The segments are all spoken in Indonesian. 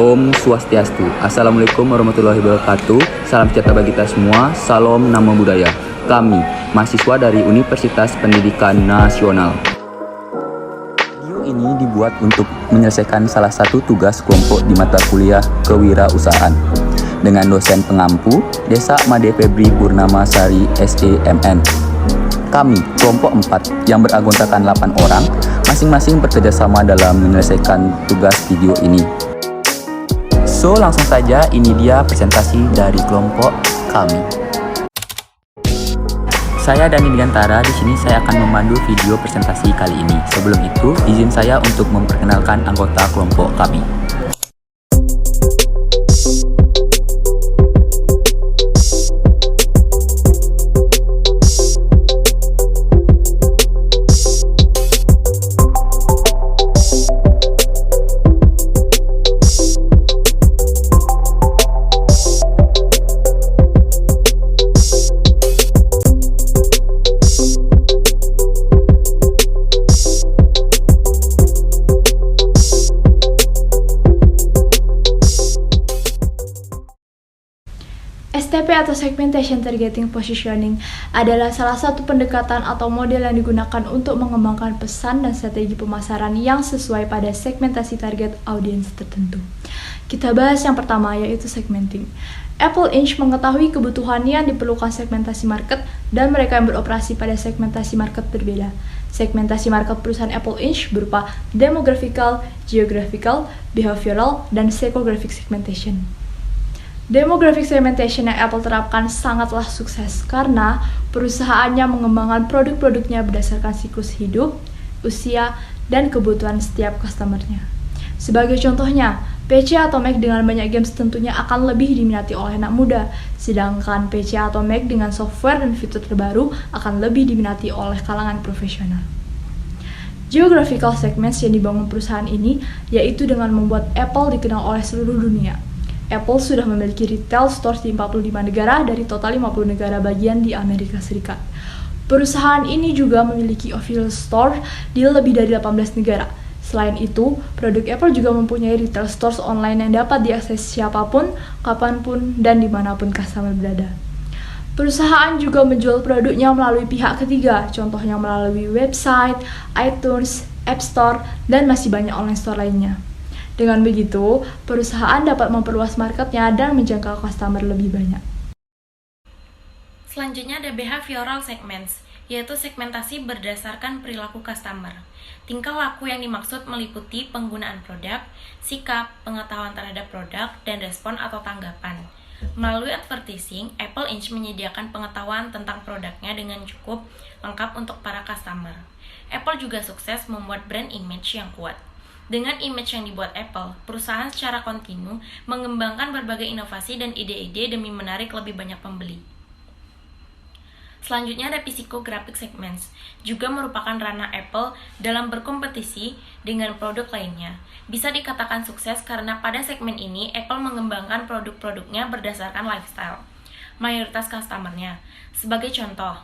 Om Swastiastu. Assalamualaikum warahmatullahi wabarakatuh. Salam sejahtera bagi kita semua. Salam Namo Buddhaya. Kami, mahasiswa dari Universitas Pendidikan Nasional. Video ini dibuat untuk menyelesaikan salah satu tugas kelompok di mata kuliah Kewirausahaan dengan dosen pengampu Desa Made Febri Purnama Sari SEMN. Kami, kelompok 4 yang beranggotakan 8 orang, masing-masing bekerjasama dalam menyelesaikan tugas video ini. So, langsung saja ini dia presentasi dari kelompok kami. Saya Dani Digantara, di sini saya akan memandu video presentasi kali ini. Sebelum itu, izin saya untuk memperkenalkan anggota kelompok kami. STP atau Segmentation Targeting Positioning adalah salah satu pendekatan atau model yang digunakan untuk mengembangkan pesan dan strategi pemasaran yang sesuai pada segmentasi target audiens tertentu. Kita bahas yang pertama, yaitu segmenting. Apple Inc. mengetahui kebutuhan yang diperlukan segmentasi market dan mereka yang beroperasi pada segmentasi market berbeda. Segmentasi market perusahaan Apple Inc. berupa demographical, geographical, behavioral, dan psychographic segmentation. Demographic segmentation yang Apple terapkan sangatlah sukses karena perusahaannya mengembangkan produk-produknya berdasarkan siklus hidup, usia, dan kebutuhan setiap customer-nya. Sebagai contohnya, PC atau Mac dengan banyak games tentunya akan lebih diminati oleh anak muda, sedangkan PC atau Mac dengan software dan fitur terbaru akan lebih diminati oleh kalangan profesional. Geographical segments yang dibangun perusahaan ini yaitu dengan membuat Apple dikenal oleh seluruh dunia. Apple sudah memiliki retail stores di 45 negara dari total 50 negara bagian di Amerika Serikat. Perusahaan ini juga memiliki official store di lebih dari 18 negara. Selain itu, produk Apple juga mempunyai retail stores online yang dapat diakses siapapun, kapanpun, dan dimanapun customer berada. Perusahaan juga menjual produknya melalui pihak ketiga, contohnya melalui website, iTunes, App Store, dan masih banyak online store lainnya. Dengan begitu, perusahaan dapat memperluas marketnya dan menjangkau customer lebih banyak. Selanjutnya ada behavioral segments, yaitu segmentasi berdasarkan perilaku customer. Tingkah laku yang dimaksud meliputi penggunaan produk, sikap, pengetahuan terhadap produk, dan respon atau tanggapan. Melalui advertising, Apple Inc. menyediakan pengetahuan tentang produknya dengan cukup lengkap untuk para customer. Apple juga sukses membuat brand image yang kuat. Dengan image yang dibuat Apple, perusahaan secara kontinu mengembangkan berbagai inovasi dan ide-ide demi menarik lebih banyak pembeli. Selanjutnya ada psychographic segments, juga merupakan ranah Apple dalam berkompetisi dengan produk lainnya. Bisa dikatakan sukses karena pada segmen ini Apple mengembangkan produk-produknya berdasarkan lifestyle mayoritas customer-nya. Sebagai contoh,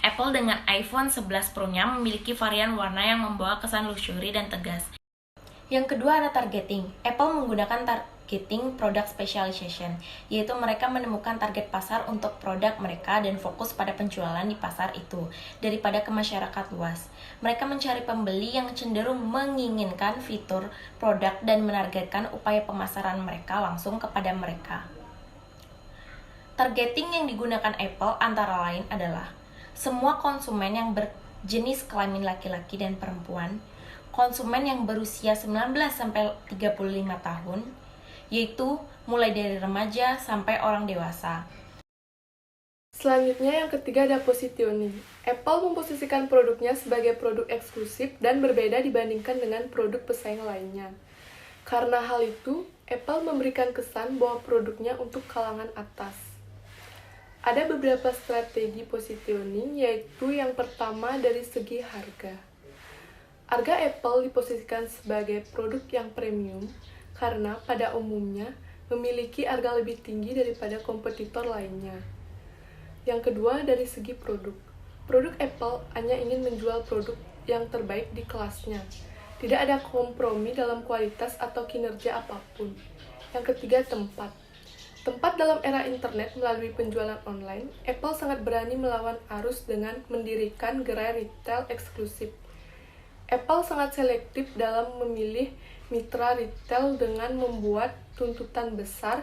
Apple dengan iPhone 11 Pro-nya memiliki varian warna yang membawa kesan luxury dan tegas. Yang kedua ada targeting. Apple menggunakan targeting product specialization, yaitu mereka menemukan target pasar untuk produk mereka dan fokus pada penjualan di pasar itu daripada ke masyarakat luas. Mereka mencari pembeli yang cenderung menginginkan fitur produk dan menargetkan upaya pemasaran mereka langsung kepada mereka. Targeting yang digunakan Apple antara lain adalah semua konsumen yang berjenis kelamin laki-laki dan perempuan, konsumen yang berusia 19-35 tahun, yaitu mulai dari remaja sampai orang dewasa. Selanjutnya yang ketiga ada positioning. Apple memposisikan produknya sebagai produk eksklusif dan berbeda dibandingkan dengan produk pesaing lainnya. Karena hal itu, Apple memberikan kesan bahwa produknya untuk kalangan atas. Ada beberapa strategi positioning, yaitu yang pertama dari segi harga. Harga Apple diposisikan sebagai produk yang premium karena pada umumnya memiliki harga lebih tinggi daripada kompetitor lainnya. Yang kedua dari segi produk. Produk Apple hanya ingin menjual produk yang terbaik di kelasnya. Tidak ada kompromi dalam kualitas atau kinerja apapun. Yang ketiga, tempat. Tempat dalam era internet melalui penjualan online, Apple sangat berani melawan arus dengan mendirikan gerai retail eksklusif. Apple sangat selektif dalam memilih mitra retail dengan membuat tuntutan besar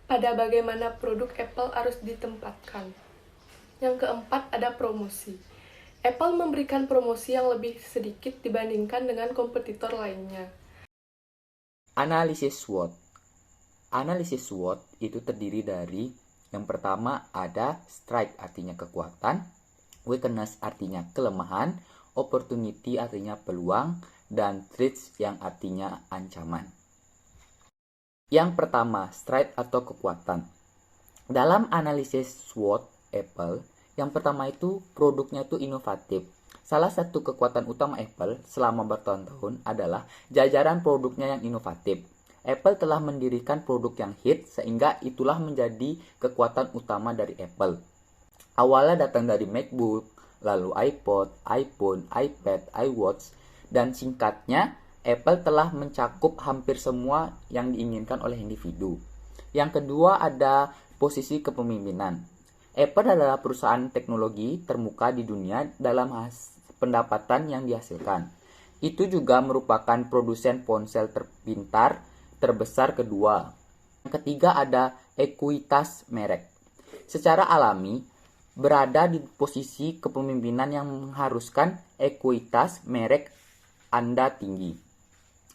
pada bagaimana produk Apple harus ditempatkan. Yang keempat, ada promosi. Apple memberikan promosi yang lebih sedikit dibandingkan dengan kompetitor lainnya. Analisis SWOT. Analisis SWOT itu terdiri dari yang pertama ada strength artinya kekuatan, weakness artinya kelemahan, opportunity artinya peluang, dan threats yang artinya ancaman. Yang pertama, strength atau kekuatan. Dalam analisis SWOT Apple, yang pertama itu produknya itu inovatif. Salah satu kekuatan utama Apple selama bertahun-tahun adalah jajaran produknya yang inovatif. Apple telah mendirikan produk yang hit sehingga itulah menjadi kekuatan utama dari Apple. Awalnya datang dari MacBook, lalu iPod, iPhone, iPad, iWatch, dan singkatnya Apple telah mencakup hampir semua yang diinginkan oleh individu. Yang kedua ada posisi kepemimpinan. Apple adalah perusahaan teknologi termuka di dunia dalam pendapatan yang dihasilkan. Itu juga merupakan produsen ponsel terpintar terbesar kedua. Yang ketiga ada ekuitas merek. Secara alami, berada di posisi kepemimpinan yang mengharuskan ekuitas merek Anda tinggi.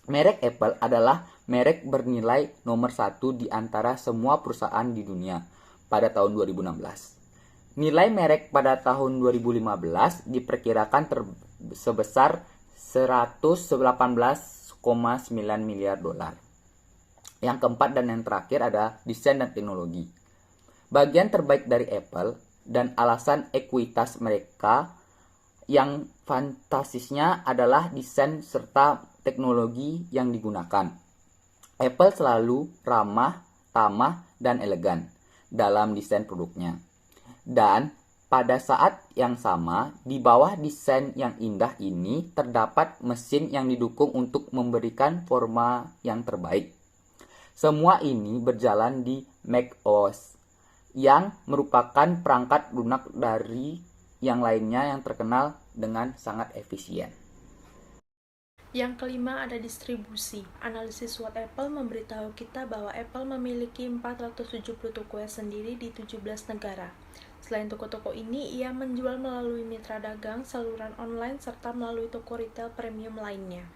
Merek Apple adalah merek bernilai nomor 1 di antara semua perusahaan di dunia pada tahun 2016. Nilai merek pada tahun 2015 diperkirakan sebesar 118,9 miliar dolar. Yang keempat dan yang terakhir ada desain dan teknologi. Bagian terbaik dari Apple dan alasan ekuitas mereka yang fantastisnya adalah desain serta teknologi yang digunakan. Apple selalu ramah, tamah, dan elegan dalam desain produknya. Dan pada saat yang sama, di bawah desain yang indah ini terdapat mesin yang didukung untuk memberikan forma yang terbaik. Semua ini berjalan di macOS, yang merupakan perangkat lunak dari yang lainnya yang terkenal dengan sangat efisien. Yang kelima ada distribusi. Analisis SWOT Apple memberitahu kita bahwa Apple memiliki 470 toko sendiri di 17 negara. Selain toko-toko ini, ia menjual melalui mitra dagang, saluran online, serta melalui toko retail premium lainnya.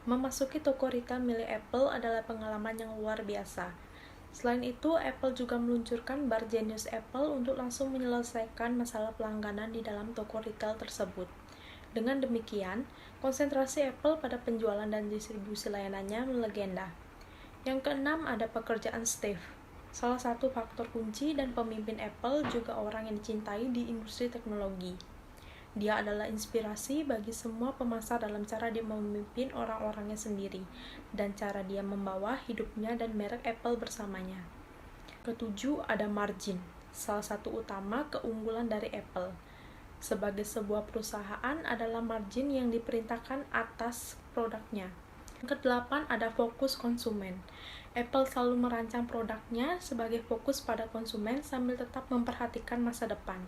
Memasuki toko retail milik Apple adalah pengalaman yang luar biasa. Selain itu, Apple juga meluncurkan bar Genius Apple untuk langsung menyelesaikan masalah pelangganan di dalam toko retail tersebut. Dengan demikian, konsentrasi Apple pada penjualan dan distribusi layanannya melegenda. Yang keenam ada pekerjaan Steve. Salah satu faktor kunci dan pemimpin Apple juga orang yang dicintai di industri teknologi. Dia adalah inspirasi bagi semua pemasar dalam cara dia memimpin orang-orangnya sendiri dan cara dia membawa hidupnya dan merek Apple bersamanya. Ketujuh ada margin, salah satu utama keunggulan dari Apple. Sebagai sebuah perusahaan adalah margin yang diperintahkan atas produknya. Yang kedelapan ada fokus konsumen. Apple selalu merancang produknya sebagai fokus pada konsumen sambil tetap memperhatikan masa depan.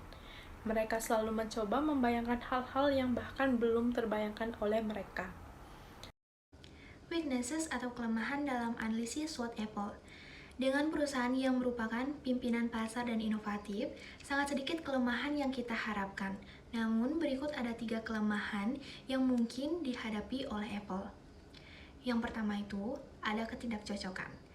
Mereka selalu mencoba membayangkan hal-hal yang bahkan belum terbayangkan oleh mereka. Weaknesses atau kelemahan dalam analisis SWOT Apple. Dengan perusahaan yang merupakan pimpinan pasar dan inovatif, sangat sedikit kelemahan yang kita harapkan. Namun, berikut ada 3 kelemahan yang mungkin dihadapi oleh Apple. Yang pertama itu, ada ketidakcocokan.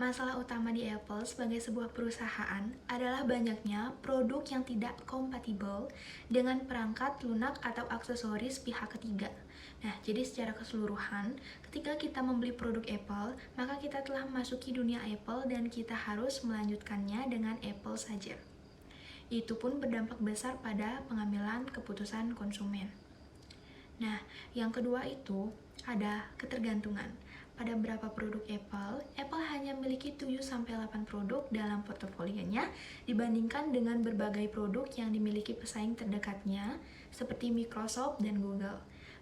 Masalah utama di Apple sebagai sebuah perusahaan adalah banyaknya produk yang tidak kompatibel dengan perangkat lunak atau aksesoris pihak ketiga. Nah, jadi secara keseluruhan, ketika kita membeli produk Apple, maka kita telah memasuki dunia Apple dan kita harus melanjutkannya dengan Apple saja. Itu pun berdampak besar pada pengambilan keputusan konsumen. Nah, yang kedua itu ada ketergantungan. Pada beberapa produk Apple hanya memiliki 7-8 produk dalam portofolionya dibandingkan dengan berbagai produk yang dimiliki pesaing terdekatnya seperti Microsoft dan Google.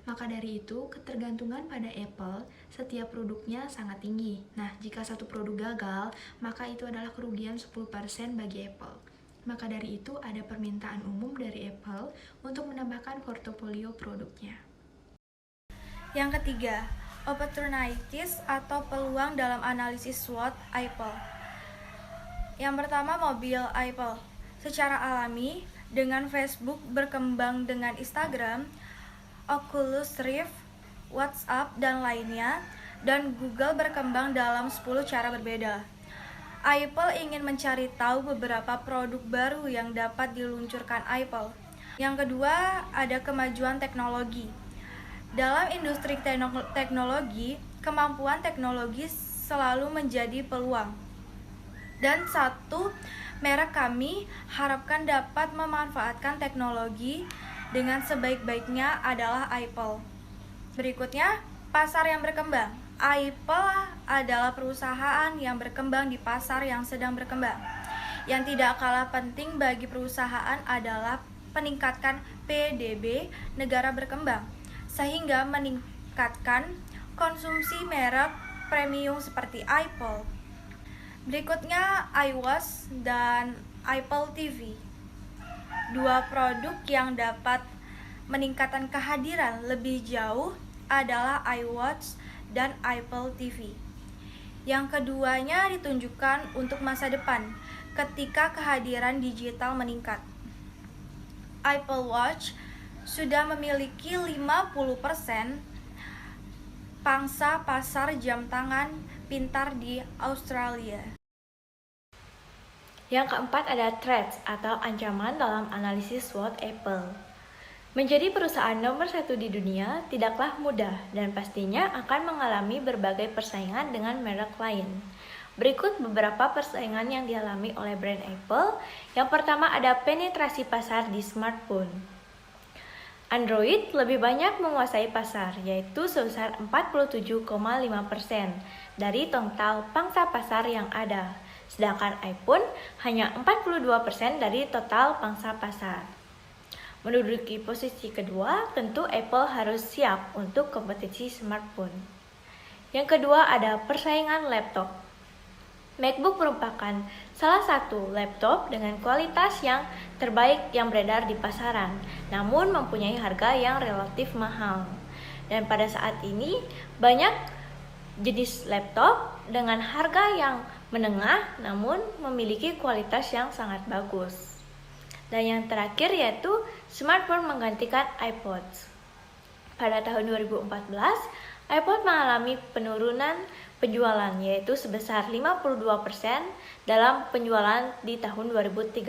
Maka dari itu, ketergantungan pada Apple, setiap produknya sangat tinggi. Nah, jika satu produk gagal, maka itu adalah kerugian 10% bagi Apple. Maka dari itu, ada permintaan umum dari Apple untuk menambahkan portofolio produknya. Yang ketiga, opportunities atau peluang dalam analisis SWOT Apple. Yang pertama, mobil Apple. Secara alami, dengan Facebook berkembang dengan Instagram, Oculus Rift, WhatsApp, dan lainnya, dan Google berkembang dalam 10 cara berbeda. Apple ingin mencari tahu beberapa produk baru yang dapat diluncurkan Apple. Yang kedua, ada kemajuan teknologi. Dalam industri teknologi, kemampuan teknologi selalu menjadi peluang. Dan satu, merek kami harapkan dapat memanfaatkan teknologi dengan sebaik-baiknya adalah Apple. Berikutnya, pasar yang berkembang. Apple adalah perusahaan yang berkembang di pasar yang sedang berkembang. Yang tidak kalah penting bagi perusahaan adalah meningkatkan PDB negara berkembang, sehingga meningkatkan konsumsi merek premium seperti Apple. Berikutnya, iWatch dan Apple TV. Dua produk yang dapat meningkatkan kehadiran lebih jauh adalah iWatch dan Apple TV. Yang keduanya ditunjukkan untuk masa depan ketika kehadiran digital meningkat. Apple Watch sudah memiliki 50% pangsa pasar jam tangan pintar di Australia. Yang keempat ada threats atau ancaman dalam analisis SWOT Apple. Menjadi perusahaan nomor 1 di dunia tidaklah mudah dan pastinya akan mengalami berbagai persaingan dengan merek lain. Berikut beberapa persaingan yang dialami oleh brand Apple. Yang pertama ada penetrasi pasar di smartphone. Android lebih banyak menguasai pasar, yaitu sebesar 47,5% dari total pangsa pasar yang ada. Sedangkan iPhone hanya 42% dari total pangsa pasar. Menduduki posisi kedua, tentu Apple harus siap untuk kompetisi smartphone. Yang kedua ada persaingan laptop. MacBook merupakan salah satu laptop dengan kualitas yang terbaik yang beredar di pasaran, namun mempunyai harga yang relatif mahal. Dan pada saat ini, banyak jenis laptop dengan harga yang menengah namun memiliki kualitas yang sangat bagus. Dan yang terakhir yaitu smartphone menggantikan iPod. Pada tahun 2014, iPod mengalami penurunan penjualan yaitu sebesar 52% dalam penjualan di tahun 2013.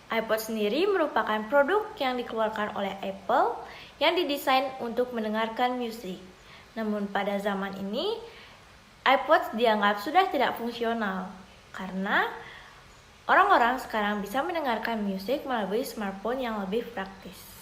iPod sendiri merupakan produk yang dikeluarkan oleh Apple yang didesain untuk mendengarkan musik. Namun pada zaman ini, iPod dianggap sudah tidak fungsional karena orang-orang sekarang bisa mendengarkan musik melalui smartphone yang lebih praktis.